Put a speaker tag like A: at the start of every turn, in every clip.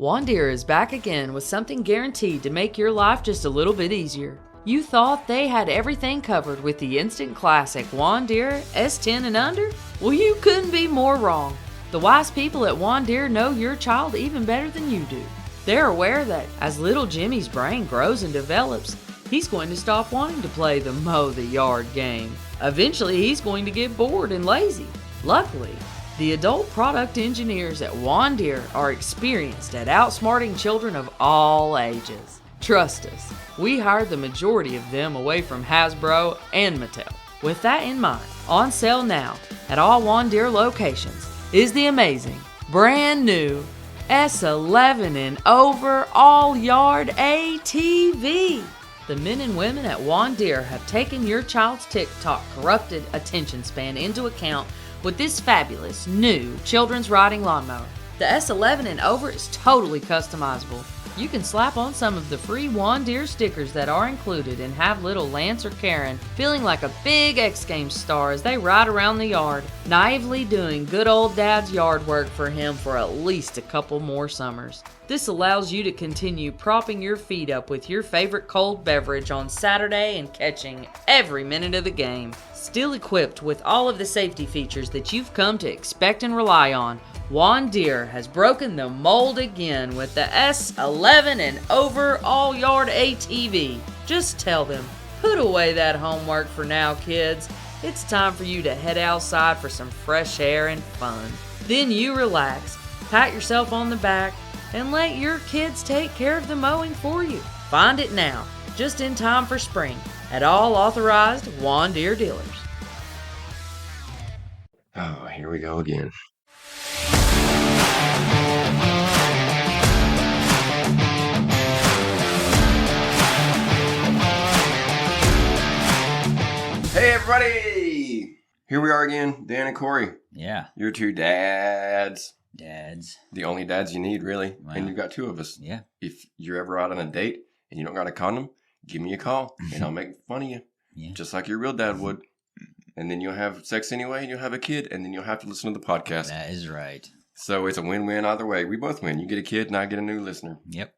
A: Juan Deere is back again with something guaranteed to make your life just a little bit easier. You thought they had everything covered with the instant classic Juan Deere S10 and under? Well, you couldn't be more wrong. The wise people at Juan Deere know your child even better than you do. They're aware that as little Jimmy's brain grows and develops, he's going to stop wanting to play the mow the yard game. Eventually, he's going to get bored and lazy. Luckily, the adult product engineers at Juan Deere are experienced at outsmarting children of all ages. Trust us, we hired the majority of them away from Hasbro and Mattel. With that in mind, on sale now at all Juan Deere locations is the amazing, brand new S11 and over all-yard ATV. The men and women at Juan Deere have taken your child's TikTok corrupted attention span into account with this fabulous new children's riding lawnmower. The S11 and over is totally customizable. You can slap on some of the free Juan Deere stickers that are included and have little Lance or Karen feeling like a big X Games star as they ride around the yard, naively doing good old dad's yard work for him for at least a couple more summers. This allows you to continue propping your feet up with your favorite cold beverage on Saturday and catching every minute of the game. Still equipped with all of the safety features that you've come to expect and rely on, Juan Deere has broken the mold again with the S11 and over all-yard ATV. Just tell them, put away that homework for now, kids. It's time for you to head outside for some fresh air and fun. Then you relax, pat yourself on the back, and let your kids take care of the mowing for you. Find it now, just in time for spring, at all authorized Juan Deere dealers.
B: Oh, here we go again. Hey everybody! Here we are again, Dan and Corey.
C: Yeah.
B: You're two dads.
C: Dads.
B: The only dads you need, really.
C: Wow.
B: And you've got two of us.
C: Yeah.
B: If you're ever out on a date and you don't got a condom, give me a call and I'll make fun of you.
C: Yeah.
B: Just like your real dad would. And then you'll have sex anyway and you'll have a kid and then you'll have to listen to the podcast.
C: That is right.
B: So it's a win-win either way. We both win. You get a kid and I get a new listener.
C: Yep.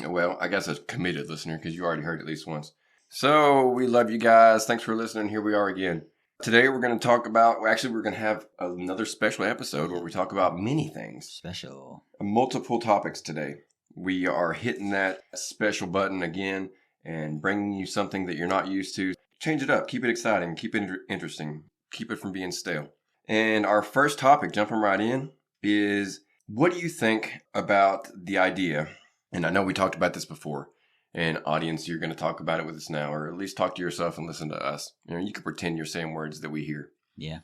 B: Well, I guess a committed listener because you already heard at least once. So we love you guys. Thanks for listening. Here we are again. Today we're going to talk about, we're going to have another special episode where we talk about many things.
C: Special.
B: Multiple topics today. We are hitting that special button again and bringing you something that you're not used to. Change it up. Keep it exciting. Keep it interesting. Keep it from being stale. And our first topic, jumping right in, is what do you think about the idea? And I know we talked about this before. And audience, you're going to talk about it with us now, or at least talk to yourself and listen to us. You know, you can pretend you're saying words that we hear.
C: Yeah.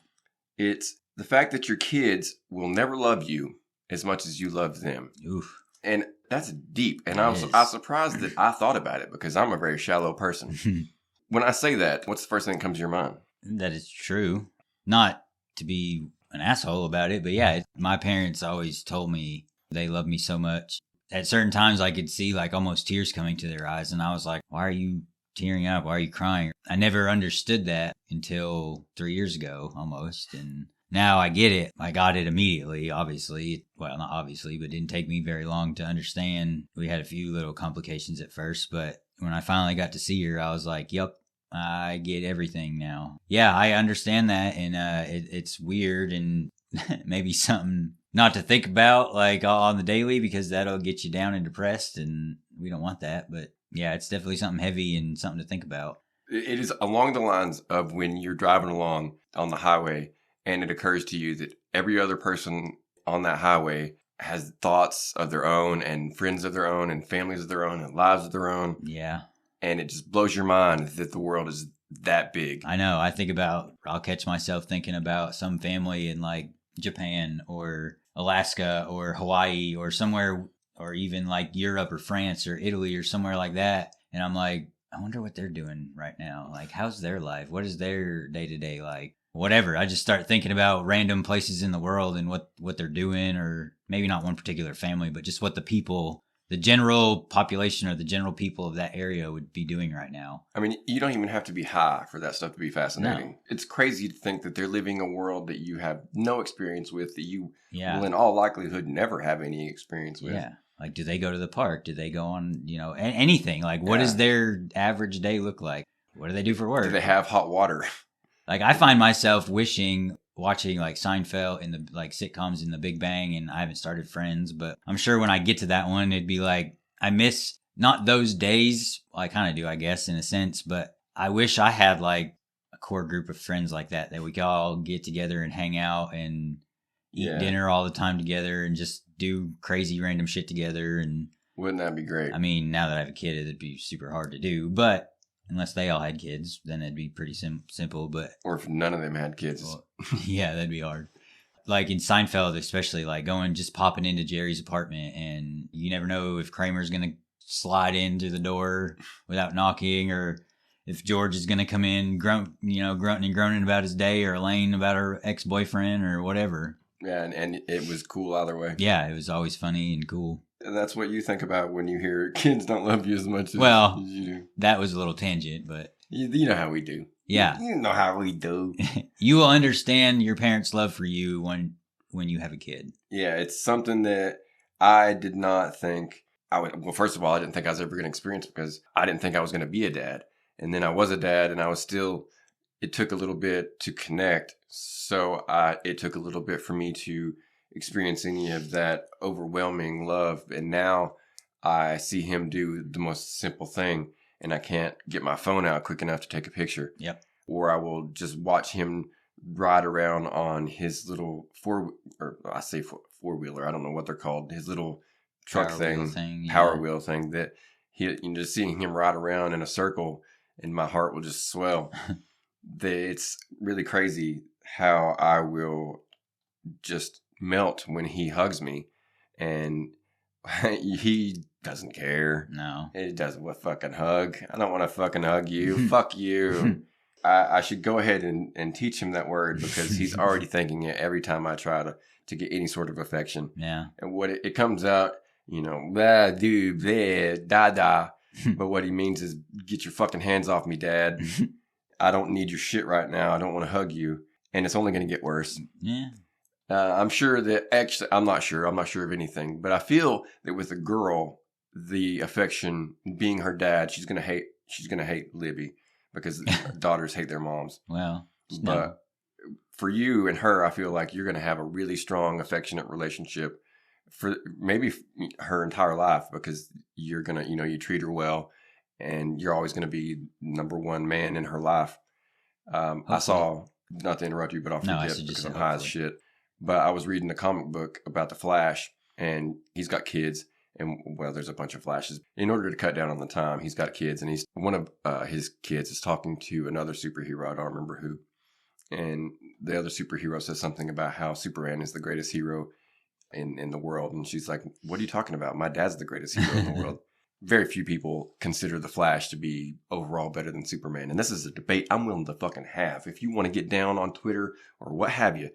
B: It's the fact that your kids will never love you as much as you love them.
C: Oof.
B: And that's deep. And I was surprised that I thought about it because I'm a very shallow person. When I say that, what's the first thing that comes to your mind?
C: That is true. Not to be an asshole about it, but yeah, my parents always told me they love me so much. At certain times, I could see like almost tears coming to their eyes. And I was like, why are you tearing up? Why are you crying? I never understood that until 3 years ago almost. And now I get it. I got it immediately, obviously. Well, not obviously, but it didn't take me very long to understand. We had a few little complications at first, but when I finally got to see her, I was like, yep, I get everything now. Yeah, I understand that. And it's weird and maybe something not to think about like on the daily because that'll get you down and depressed and we don't want that. But yeah, it's definitely something heavy and something to think about.
B: It is along the lines of when you're driving along on the highway and it occurs to you that every other person on that highway has thoughts of their own and friends of their own and families of their own and lives of their own.
C: Yeah.
B: And it just blows your mind that the world is that big.
C: I know. I'll catch myself thinking about some family in like Japan or Alaska or Hawaii or somewhere, or even like Europe or France or Italy or somewhere like that. And I'm like, I wonder what they're doing right now. Like, how's their life? What is their day to day like? Whatever. I just start thinking about random places in the world and what they're doing, or maybe not one particular family, but just what the general population or the general people of that area would be doing right now.
B: I mean, you don't even have to be high for that stuff to be fascinating.
C: No.
B: It's crazy to think that they're living a world that you have no experience with, that you
C: Yeah.
B: will in all likelihood never have any experience with.
C: Yeah. Like, do they go to the park? Do they go on, anything? Like, what does their average day look like? What do they do for work?
B: Do they have hot water?
C: Like, I find myself watching like Seinfeld and the like sitcoms in The Big Bang, and I haven't started Friends, but I'm sure when I get to that one, it'd be like, I miss not those days. Well, I kind of do, I guess, in a sense, but I wish I had like a core group of friends like that we could all get together and hang out and eat dinner all the time together and just do crazy random shit together. And
B: wouldn't that be great?
C: I mean, now that I have a kid, it'd be super hard to do, but unless they all had kids, then it'd be pretty simple. But
B: or if none of them had kids.
C: Well, yeah, that'd be hard. Like in Seinfeld, especially, like just popping into Jerry's apartment, and you never know if Kramer's going to slide into the door without knocking, or if George is going to come in grunting and groaning about his day, or Elaine about her ex-boyfriend or whatever.
B: Yeah, and it was cool either way.
C: Yeah, it was always funny and cool.
B: And that's what you think about when you hear kids don't love you as much as you do.
C: That was a little tangent, but...
B: You know how we do.
C: Yeah.
B: You know how we do.
C: You will understand your parents' love for you when you have a kid.
B: Yeah, it's something that I did not think I would... Well, first of all, I didn't think I was ever going to experience because I didn't think I was going to be a dad. And then I was a dad, and I was still... It took a little bit to connect, so it took a little bit for me to experience any of that overwhelming love. And now I see him do the most simple thing, and I can't get my phone out quick enough to take a picture.
C: Yep.
B: Or I will just watch him ride around on his little four-wheeler. I don't know what they're called. His little truck power wheel thing that just seeing him ride around in a circle, and my heart will just swell. It's really crazy how I will just melt when he hugs me, and he doesn't care.
C: No,
B: it doesn't. What fucking hug? I don't want to fucking hug you. Fuck you. I should go ahead and teach him that word because he's already thinking it every time I try to get any sort of affection.
C: Yeah,
B: and what it comes out, blah, do, blah, da da. But what he means is, get your fucking hands off me, Dad. I don't need your shit right now. I don't want to hug you. And it's only going to get worse.
C: Yeah.
B: I'm sure that actually, I'm not sure of anything, but I feel that with a girl, the affection being her dad, she's going to hate Libby because daughters hate their moms.
C: Well,
B: but for you and her, I feel like you're going to have a really strong, affectionate relationship for maybe her entire life because you're going to, you treat her well. And you're always going to be number one man in her life. I saw, not to interrupt you, but I'll forget because I'm high as shit. But I was reading a comic book about the Flash, and he's got kids. And, well, there's a bunch of Flashes. In order to cut down on the time, he's got kids. And one of his kids is talking to another superhero. I don't remember who. And the other superhero says something about how Superman is the greatest hero in the world. And she's like, what are you talking about? My dad's the greatest hero in the world. Very few people consider the Flash to be overall better than Superman. And this is a debate I'm willing to fucking have. If you want to get down on Twitter or what have you,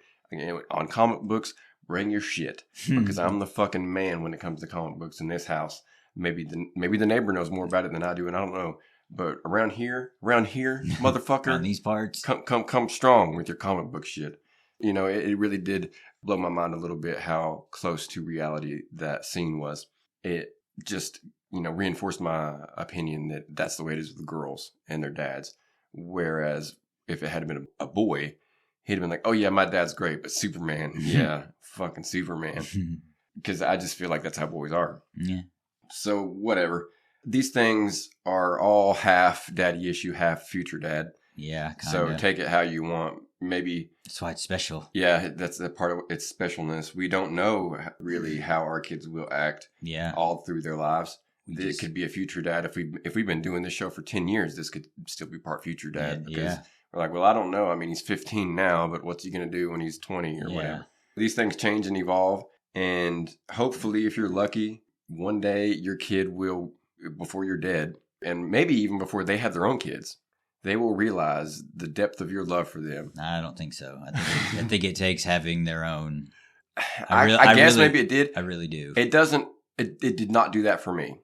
B: on comic books, bring your shit. Because I'm the fucking man when it comes to comic books in this house. Maybe the neighbor knows more about it than I do, and I don't know. But around here, motherfucker.
C: On these parts.
B: Come strong with your comic book shit. It really did blow my mind a little bit how close to reality that scene was. It just... reinforced my opinion that that's the way it is with girls and their dads. Whereas if it had been a boy, he'd have been like, oh yeah, my dad's great, but Superman, yeah, fucking Superman. Because I just feel like that's how boys are.
C: Yeah.
B: So whatever. These things are all half daddy issue, half future dad.
C: Yeah, kinda.
B: So take it how you want. Maybe
C: that's why it's special.
B: Yeah, that's the part of its specialness. We don't know really how our kids will act.
C: Yeah.
B: All through their lives. It could be a future dad. If we've been doing this show for 10 years, this could still be part future dad. Because we're like, well, I don't know. I mean, he's 15 now, but what's he going to do when he's 20 or whatever? These things change and evolve. And hopefully, if you're lucky, one day your kid will, before you're dead, and maybe even before they have their own kids, they will realize the depth of your love for them.
C: I don't think so. I think it takes having their own.
B: I guess maybe it did.
C: I really do.
B: It doesn't. It did not do that for me.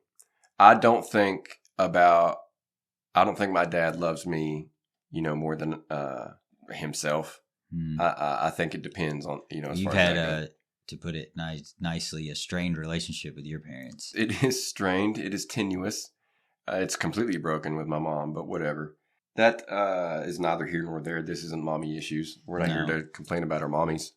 B: I don't think my dad loves me, more than himself. I think it depends on, as
C: You've
B: far
C: had
B: as
C: to put it nicely, a strained relationship with your parents.
B: It is strained. It is tenuous. It's completely broken with my mom, but whatever. That is neither here nor there. This isn't mommy issues. We're not here to complain about our mommies.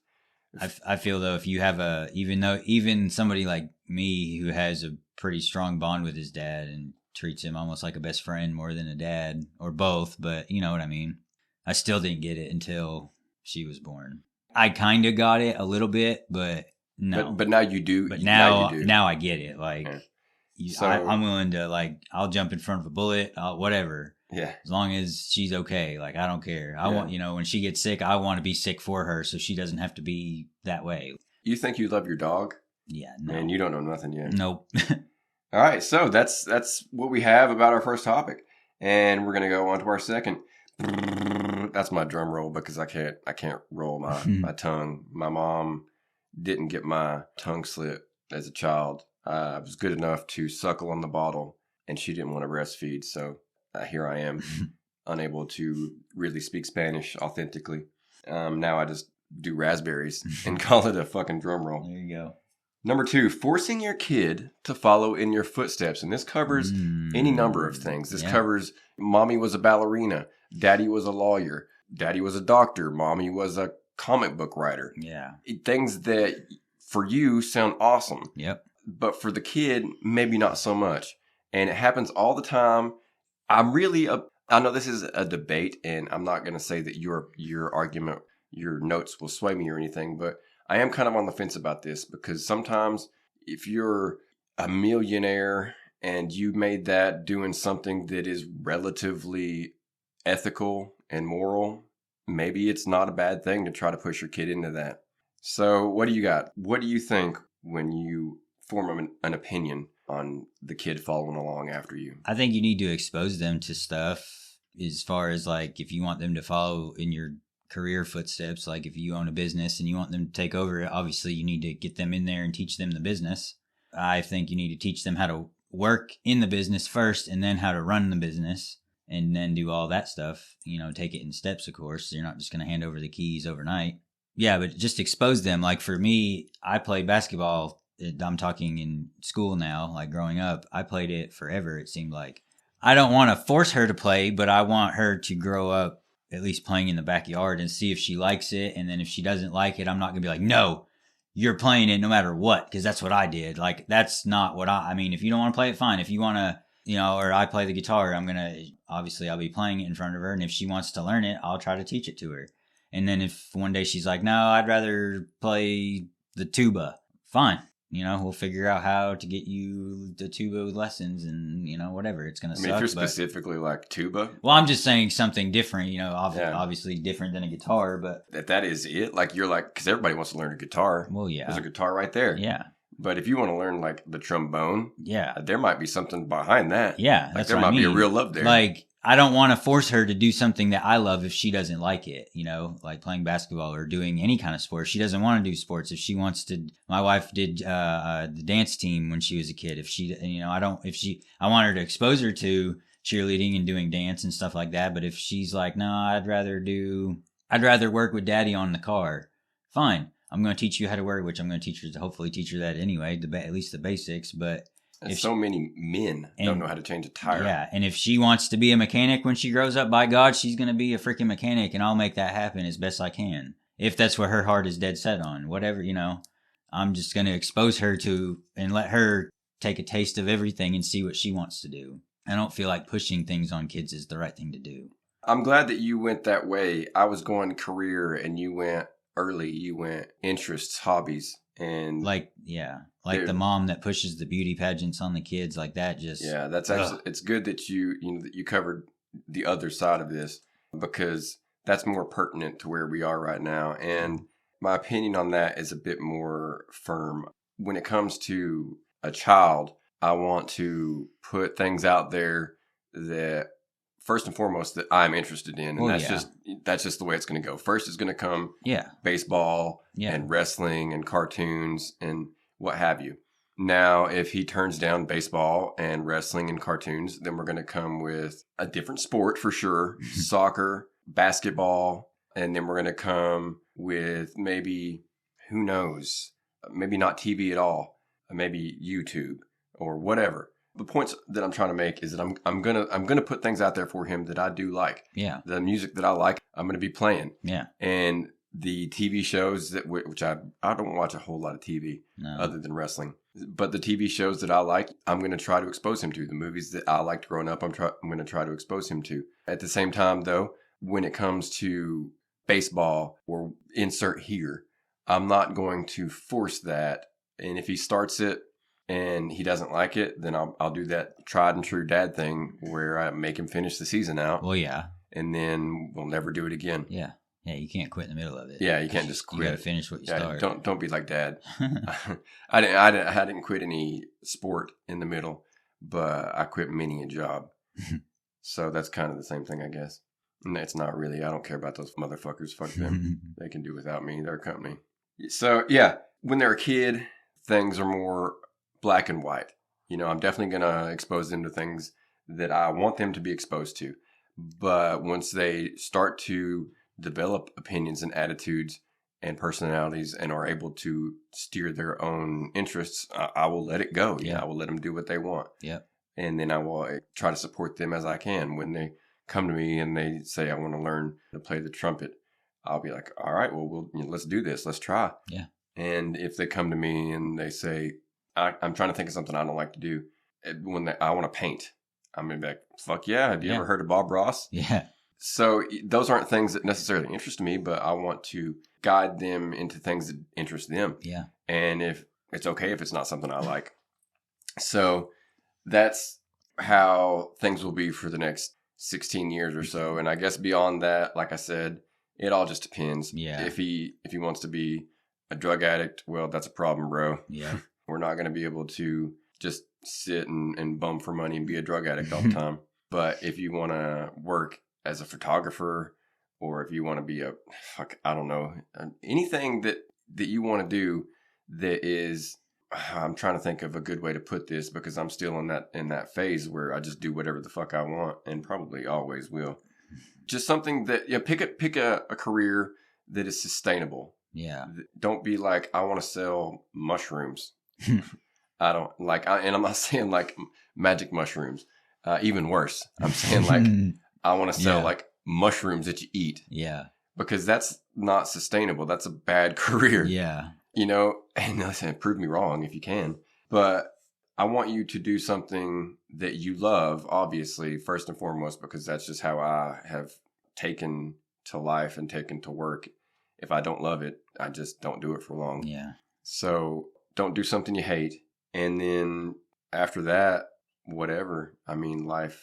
C: I feel though, if you have even somebody like me who has a pretty strong bond with his dad and treats him almost like a best friend more than a dad, or both, but you know what I mean. I still didn't get it until she was born. I kind of got it a little bit, but no.
B: But now you do.
C: But now I get it. Like,
B: yeah.
C: I'm willing to, like, I'll jump in front of a bullet, whatever.
B: Yeah.
C: As long as she's okay. Like, I don't care. I want, when she gets sick, I want to be sick for her so she doesn't have to be that way.
B: You think you love your dog?
C: Yeah. No.
B: Man, you don't know nothing yet.
C: Nope.
B: All right. So that's what we have about our first topic. And we're going to go on to our second. That's my drum roll because I can't roll my tongue. My mom didn't get my tongue slit as a child. I was good enough to suckle on the bottle, and she didn't want to breastfeed. So here I am, unable to really speak Spanish authentically. Now I just do raspberries and call it a fucking drum roll.
C: There you go.
B: Number 2, forcing your kid to follow in your footsteps. And this covers any number of things. This covers mommy was a ballerina. Daddy was a lawyer. Daddy was a doctor. Mommy was a comic book writer. Yeah. Things that for you sound awesome. Yep. But for the kid, maybe not so much. And it happens all the time. I know this is a debate, and I'm not going to say that your argument, your notes will sway me or anything, but I am kind of on the fence about this because sometimes if you're a millionaire and you made that doing something that is relatively ethical and moral, maybe it's not a bad thing to try to push your kid into that. So what do you got? What do you think when you form an opinion on the kid following along after you?
C: I think you need to expose them to stuff as far as, like, if you want them to follow in your career footsteps, like if you own a business and you want them to take over it, obviously you need to get them in there and teach them the business. I think you need to teach them how to work in the business first and then how to run the business and then do all that stuff, take it in steps, of course. You're not just going to hand over the keys overnight. Yeah, but just expose them. Like for me, I played basketball. I'm talking in school now, like growing up, I played it forever. It seemed like I don't want to force her to play, but I want her to grow up at least playing in the backyard and see if she likes it. And then if she doesn't like it, I'm not going to be like, no, you're playing it no matter what, because that's what I did. Like, that's not what I mean, if you don't want to play it, fine. If you want to, or I play the guitar, I'll be playing it in front of her. And if she wants to learn it, I'll try to teach it to her. And then if one day she's like, no, I'd rather play the tuba, fine. We'll figure out how to get you the tuba lessons and, whatever. It's going to suck.
B: If you're specifically like tuba.
C: Well, I'm just saying something different, obviously different than a guitar, but.
B: That is it? Like, you're like, because everybody wants to learn a guitar.
C: Well, yeah.
B: There's a guitar right there.
C: Yeah.
B: But if you want to learn, like, the trombone.
C: Yeah.
B: There might be something behind that.
C: Yeah.
B: Like, there might be a real love there.
C: Like, I don't want to force her to do something that I love if she doesn't like it, like playing basketball or doing any kind of sport. She doesn't want to do sports. If she wants to, my wife did the dance team when she was a kid. If she, I want her to expose her to cheerleading and doing dance and stuff like that. But if she's like, no, I'd rather work with daddy on the car, fine. I'm going to teach you how to work, which I'm going to hopefully teach her that anyway, at least the basics. But
B: and so many men don't know how to change a tire.
C: Yeah, and if she wants to be a mechanic when she grows up, by God, she's going to be a freaking mechanic, and I'll make that happen as best I can. If that's what her heart is dead set on. Whatever, I'm just going to expose her to and let her take a taste of everything and see what she wants to do. I don't feel like pushing things on kids is the right thing to do.
B: I'm glad that you went that way. I was going career, and you went early. You went interests, hobbies. And
C: the mom that pushes the beauty pageants on the kids like that.
B: That's actually, it's good that you covered the other side of this because that's more pertinent to where we are right now. And my opinion on that is a bit more firm. When it comes to a child, I want to put things out there that first and foremost that I'm interested in. And that's just the way it's going to go. First is going to come baseball and wrestling and cartoons and what have you. Now, if he turns down baseball and wrestling and cartoons, then we're going to come with a different sport for sure. Soccer, basketball, and then we're going to come with maybe, who knows, maybe not TV at all, maybe YouTube or whatever. The points that I'm trying to make is that I'm gonna put things out there for him that I do like.
C: Yeah.
B: The music that I like, I'm gonna be playing.
C: Yeah.
B: And the TV shows which I don't watch a whole lot of TV other than wrestling, but the TV shows that I like, I'm gonna try to expose him to. The movies that I liked growing up, I'm gonna try to expose him to. At the same time, though, when it comes to baseball or insert here, I'm not going to force that. And if he starts it and he doesn't like it, then I'll do that tried and true dad thing where I make him finish the season out.
C: Well, yeah.
B: And then we'll never do it again.
C: Yeah. Yeah, you can't quit in the middle of it.
B: Yeah, you can't just quit.
C: You got to finish what you start.
B: Don't be like Dad. I didn't quit any sport in the middle, but I quit many a job. So that's kind of the same thing, I guess. And it's not really. I don't care about those motherfuckers. Fuck them. They can do without me. Their company. So yeah, when they're a kid, things are more black and white. I'm definitely gonna expose them to things that I want them to be exposed to. But once they start to develop opinions and attitudes and personalities and are able to steer their own interests, I will let it go. Yeah, I will let them do what they want.
C: Yep.
B: And then I will try to support them as I can. When they come to me and they say, I want to learn to play the trumpet, I'll be like, all right, well, let's do this. Let's try.
C: Yeah.
B: And if they come to me and they say, I'm trying to think of something I don't like to do, I want to paint, I'm going to be like, fuck yeah. Have you ever heard of Bob Ross?
C: Yeah.
B: So those aren't things that necessarily interest me, but I want to guide them into things that interest them.
C: Yeah.
B: And if it's okay if it's not something I like. So that's how things will be for the next 16 years or so. And I guess beyond that, like I said, it all just depends.
C: Yeah.
B: If he wants to be a drug addict, well, that's a problem, bro.
C: Yeah.
B: We're not going to be able to just sit and bum for money and be a drug addict all the time. But if you want to work as a photographer, or if you want to be I don't know, anything that you want to do that is, I'm trying to think of a good way to put this because I'm still in that phase where I just do whatever the fuck I want and probably always will. Just something that, pick a career that is sustainable.
C: Yeah.
B: Don't be like, I want to sell mushrooms. I don't like, and I'm not saying like magic mushrooms, even worse. I'm saying like, I want to sell like mushrooms that you eat.
C: Yeah.
B: Because that's not sustainable. That's a bad career.
C: Yeah.
B: And listen, prove me wrong if you can. But I want you to do something that you love, obviously, first and foremost, because that's just how I have taken to life and taken to work. If I don't love it, I just don't do it for long.
C: Yeah.
B: So don't do something you hate. And then after that, whatever. I mean, life's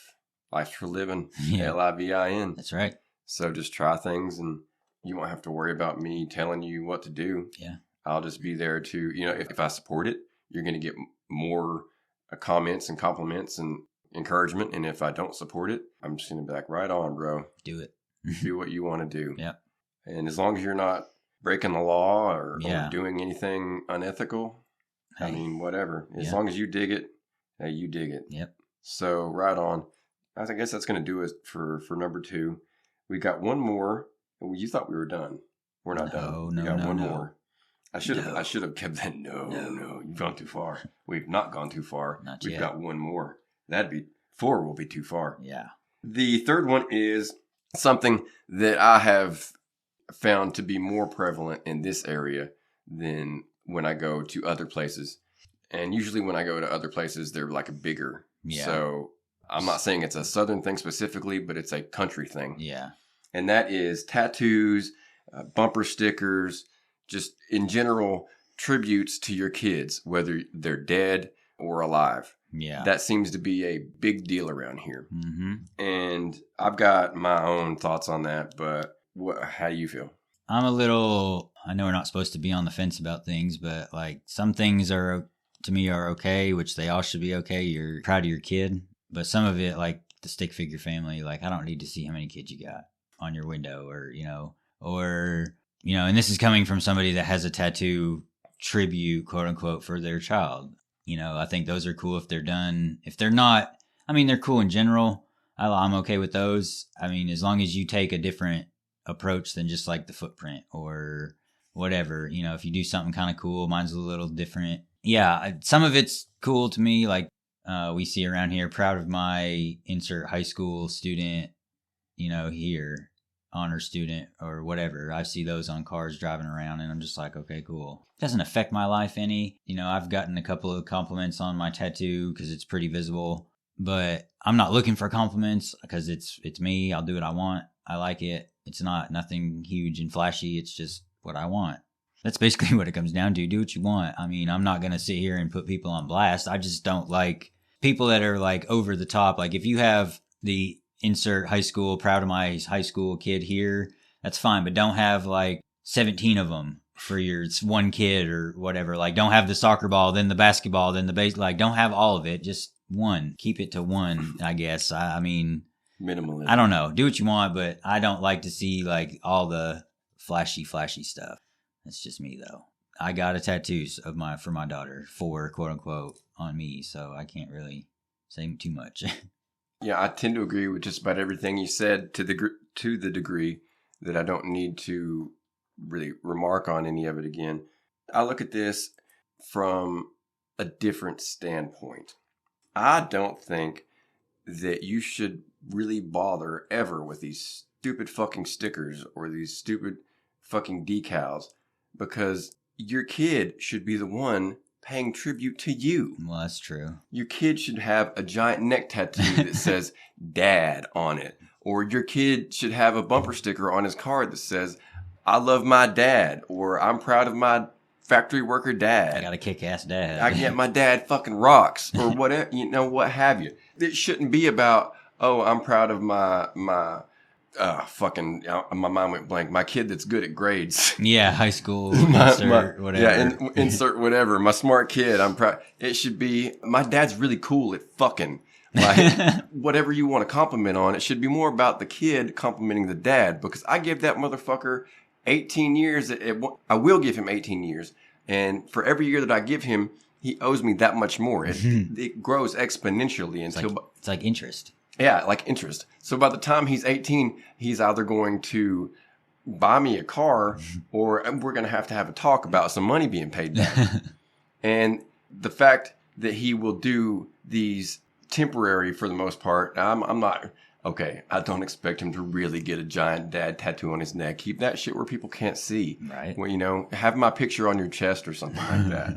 B: for living.
C: Yeah.
B: LIVIN.
C: That's right.
B: So just try things and you won't have to worry about me telling you what to do.
C: Yeah.
B: I'll just be there to, if I support it, you're going to get more comments and compliments and encouragement. And if I don't support it, I'm just going to be like, right on, bro.
C: Do it.
B: Do what you want to do.
C: Yep.
B: And as long as you're not breaking the law or
C: Yeah.
B: doing anything unethical,
C: Hey.
B: I mean, whatever. As
C: Yeah.
B: long as you dig it, hey, you dig it.
C: Yep.
B: So right on. I guess that's going to do it for number 2. We got one more. You thought we were done. We're not done. We got one more. I should have kept that. No. You've gone too far. We've not gone too far.
C: Not
B: We've
C: yet.
B: got one more. 4 will be too far.
C: Yeah.
B: The third one is something that I have found to be more prevalent in this area than when I go to other places. And usually when I go to other places, they're like a bigger.
C: Yeah.
B: So I'm not saying it's a Southern thing specifically, but it's a country thing.
C: Yeah.
B: And that is tattoos, bumper stickers, just in general, tributes to your kids, whether they're dead or alive.
C: Yeah.
B: That seems to be a big deal around here.
C: Mm-hmm.
B: And I've got my own thoughts on that, but how do you feel?
C: I know we're not supposed to be on the fence about things, but like some things to me are okay, which they all should be okay. You're proud of your kid. But some of it, like the stick figure family, like I don't need to see how many kids you got on your window and this is coming from somebody that has a tattoo tribute, quote unquote, for their child. I think those are cool if they're done. If they're not, I mean, they're cool in general. I'm okay with those. I mean, as long as you take a different approach than just like the footprint or whatever. If you do something kind of cool, mine's a little different. Yeah, some of it's cool to me. Like we see around here, proud of my insert high school student, here, honor student or whatever. I see those on cars driving around and I'm just like, okay, cool. Doesn't affect my life any. I've gotten a couple of compliments on my tattoo because it's pretty visible, but I'm not looking for compliments because it's me. I'll do what I want. I like it. It's nothing huge and flashy. It's just what I want. That's basically what it comes down to. Do what you want. I mean, I'm not going to sit here and put people on blast. I just don't like people that are like over the top. Like if you have the insert high school, proud of my high school kid here, that's fine. But don't have like 17 of them for your one kid or whatever. Like don't have the soccer ball, then the basketball, then the base. Like don't have all of it. Just one. Keep it to one, I guess. I mean,
B: minimalism.
C: I don't know. Do what you want, but I don't like to see like all the flashy stuff. That's just me though. I got a tattoo for my daughter for quote unquote on me, so I can't really say too much.
B: Yeah, I tend to agree with just about everything you said to the degree that I don't need to really remark on any of it again. I look at this from a different standpoint. I don't think that you should really bother ever with these stupid fucking stickers or these stupid fucking decals, because your kid should be the one paying tribute to you.
C: Well, that's true.
B: Your kid should have a giant neck tattoo that says dad on it. Or your kid should have a bumper sticker on his car that says, I love my dad, or I'm proud of my factory worker dad.
C: I got a kick-ass dad.
B: I get my dad fucking rocks, or whatever, what have you. It shouldn't be about, oh, I'm proud of my mind went blank. My kid that's good at grades.
C: Yeah, high school, insert whatever.
B: Yeah, insert whatever. My smart kid, I'm proud. It should be, my dad's really cool at fucking. Like, whatever you want to compliment on, it should be more about the kid complimenting the dad, because I give that motherfucker 18 years. I will give him 18 years. And for every year that I give him, he owes me that much more. It grows exponentially until...
C: It's like interest.
B: Yeah, like interest. So by the time he's 18, he's either going to buy me a car or we're going to have a talk about some money being paid back. And the fact that he will do these temporary, for the most part, I'm not... Okay, I don't expect him to really get a giant dad tattoo on his neck. Keep that shit where people can't see.
C: Right.
B: Well, have my picture on your chest or something like that.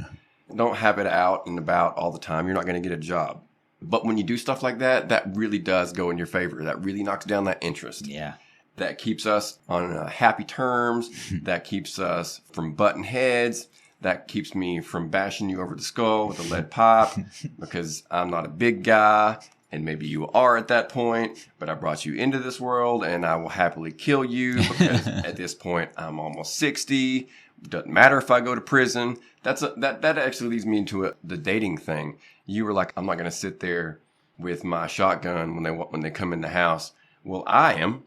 B: Don't have it out and about all the time. You're not going to get a job. But when you do stuff like that, that really does go in your favor. That really knocks down that interest.
C: Yeah.
B: That keeps us on happy terms. That keeps us from butting heads. That keeps me from bashing you over the skull with a lead pipe, because I'm not a big guy. And maybe you are at that point, but I brought you into this world and I will happily kill you because at this point I'm almost 60. Doesn't matter if I go to prison. That actually leads me into the dating thing. You were like, I'm not going to sit there with my shotgun when they come in the house. Well, I am,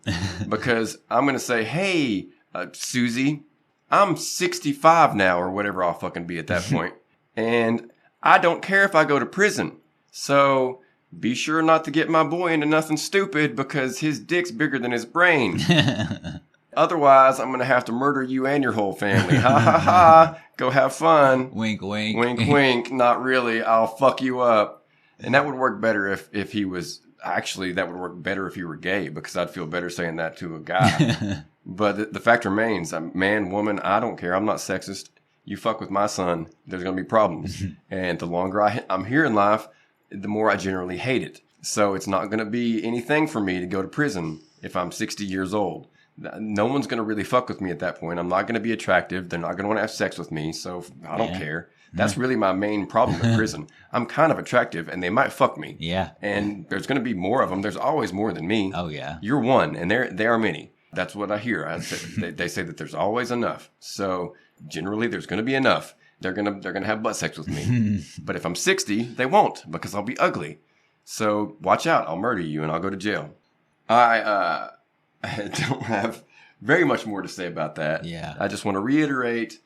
B: because I'm going to say, hey, Susie, I'm 65 now or whatever I'll fucking be at that point. And I don't care if I go to prison. So be sure not to get my boy into nothing stupid, because his dick's bigger than his brain. Otherwise, I'm going to have to murder you and your whole family. Ha ha ha. Go have fun.
C: Wink, wink.
B: Wink, wink. Not really. I'll fuck you up. And that would work better if he was... Actually, that would work better if he were gay, because I'd feel better saying that to a guy. But the fact remains, man, woman, I don't care. I'm not sexist. You fuck with my son, there's going to be problems. And the longer I'm here in life, the more I generally hate it. So it's not going to be anything for me to go to prison if I'm 60 years old. No one's going to really fuck with me at that point. I'm not going to be attractive. They're not going to want to have sex with me. So I don't care. That's really my main problem in prison. I'm kind of attractive and they might fuck me.
C: Yeah.
B: And there's going to be more of them. There's always more than me.
C: Oh, yeah.
B: You're one and there are many. That's what I hear. They say that there's always enough. So generally there's going to be enough. They're going to have butt sex with me. But if I'm 60, they won't, because I'll be ugly. So watch out. I'll murder you and I'll go to jail. I don't have very much more to say about that.
C: Yeah.
B: I just want to reiterate,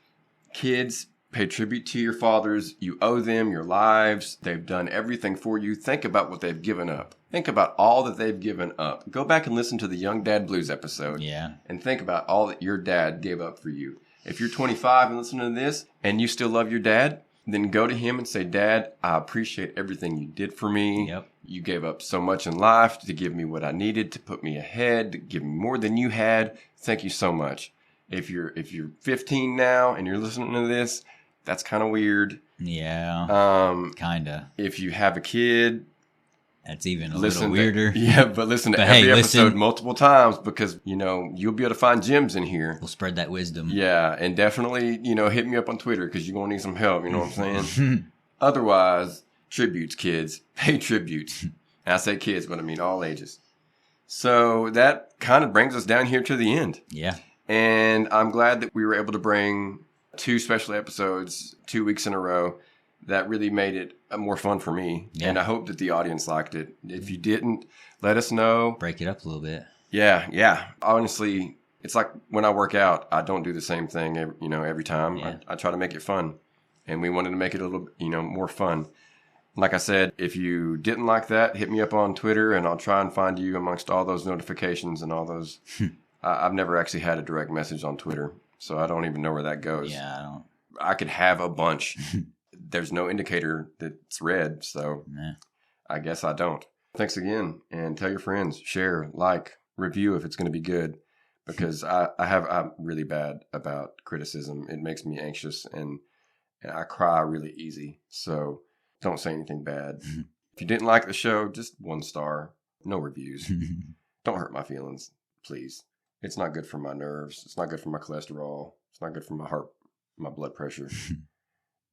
B: kids, pay tribute to your fathers. You owe them your lives. They've done everything for you. Think about what they've given up. Think about all that they've given up. Go back and listen to the Young Dad Blues episode.
C: Yeah.
B: And think about all that your dad gave up for you. If you're 25 and listening to this and you still love your dad, then go to him and say, Dad, I appreciate everything you did for me.
C: Yep.
B: You gave up so much in life to give me what I needed, to put me ahead, to give me more than you had. Thank you so much. If you're 15 now and you're listening to this, that's kind of weird.
C: Yeah. Kinda.
B: If you have a kid,
C: that's even a little weirder.
B: But listen to every episode multiple times, because, you'll be able to find gems in here.
C: We'll spread that wisdom.
B: Yeah, and definitely, hit me up on Twitter, because you're going to need some help, you know what I'm saying? Otherwise, tributes, kids. Pay tributes. And I say kids, but I mean all ages. So that kind of brings us down here to the end.
C: Yeah.
B: And I'm glad that we were able to bring 2 special episodes 2 weeks in a row. That really made it more fun for me. Yeah. And I hope that the audience liked it. If you didn't, let us know.
C: Break it up a little bit.
B: Yeah. Honestly, it's like when I work out, I don't do the same thing every time.
C: Yeah.
B: I try to make it fun. And we wanted to make it a little, more fun. Like I said, if you didn't like that, hit me up on Twitter and I'll try and find you amongst all those notifications and all those. I've never actually had a direct message on Twitter, so I don't even know where that goes.
C: Yeah, I don't.
B: I could have a bunch. There's no indicator that's red, so I guess I don't. Thanks again, and tell your friends, share, like, review if it's going to be good, because I'm really bad about criticism. It makes me anxious, and I cry really easy, so don't say anything bad. If you didn't like the show, just 1 star, no reviews. Don't hurt my feelings, please. It's not good for my nerves. It's not good for my cholesterol. It's not good for my heart, my blood pressure.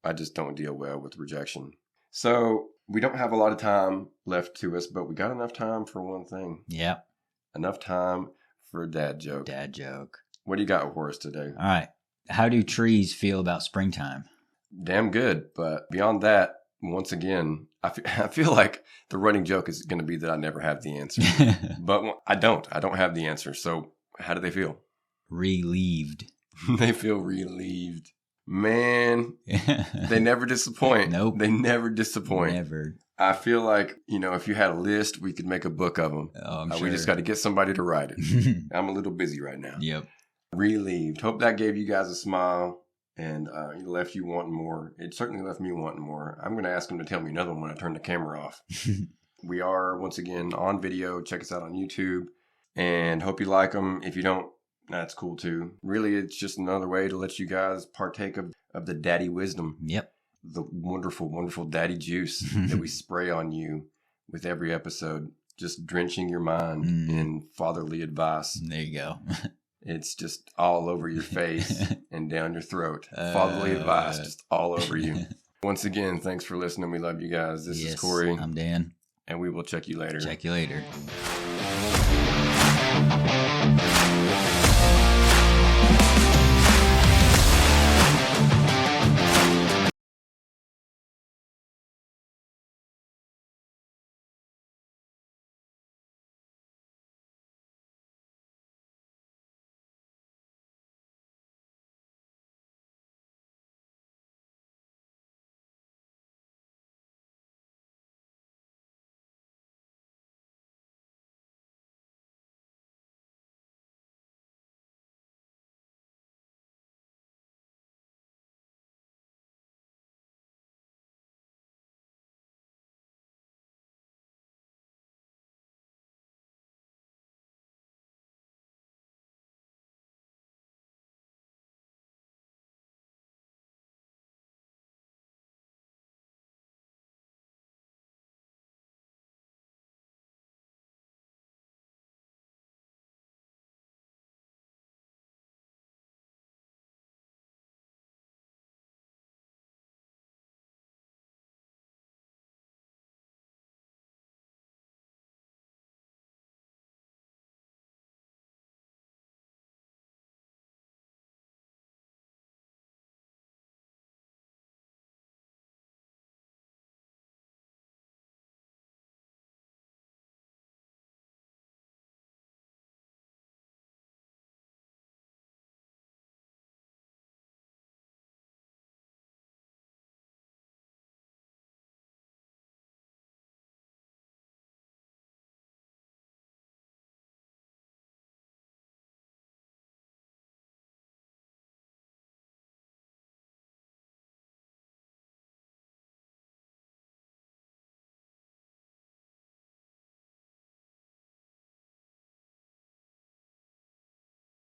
B: I just don't deal well with rejection. So we don't have a lot of time left to us, but we got enough time for one thing.
C: Yeah.
B: Enough time for a dad joke.
C: Dad joke.
B: What do you got for us today?
C: All right. How do trees feel about springtime?
B: Damn good. But beyond that, once again, I feel like the running joke is going to be that I never have the answer. But I don't have the answer. So how do they feel?
C: Relieved.
B: They feel relieved. Man, they never disappoint.
C: Nope.
B: They never disappoint.
C: Never.
B: I feel like, if you had a list, we could make a book of them.
C: Oh, I'm sure.
B: We just got to get somebody to write it. I'm a little busy right now.
C: Yep.
B: Relieved. Hope that gave you guys a smile and it left you wanting more. It certainly left me wanting more. I'm going to ask them to tell me another one when I turn the camera off. We are, once again, on video. Check us out on YouTube. And hope you like them. If you don't, that's cool too. Really, it's just another way to let you guys partake of the daddy wisdom.
C: Yep.
B: The wonderful, wonderful daddy juice that we spray on you with every episode, just drenching your mind in fatherly advice.
C: There you go.
B: It's just all over your face and down your throat. Fatherly advice, just all over you. Once again, thanks for listening. We love you guys. This is Corey.
C: I'm Dan.
B: And we will check you later.
C: Check you later.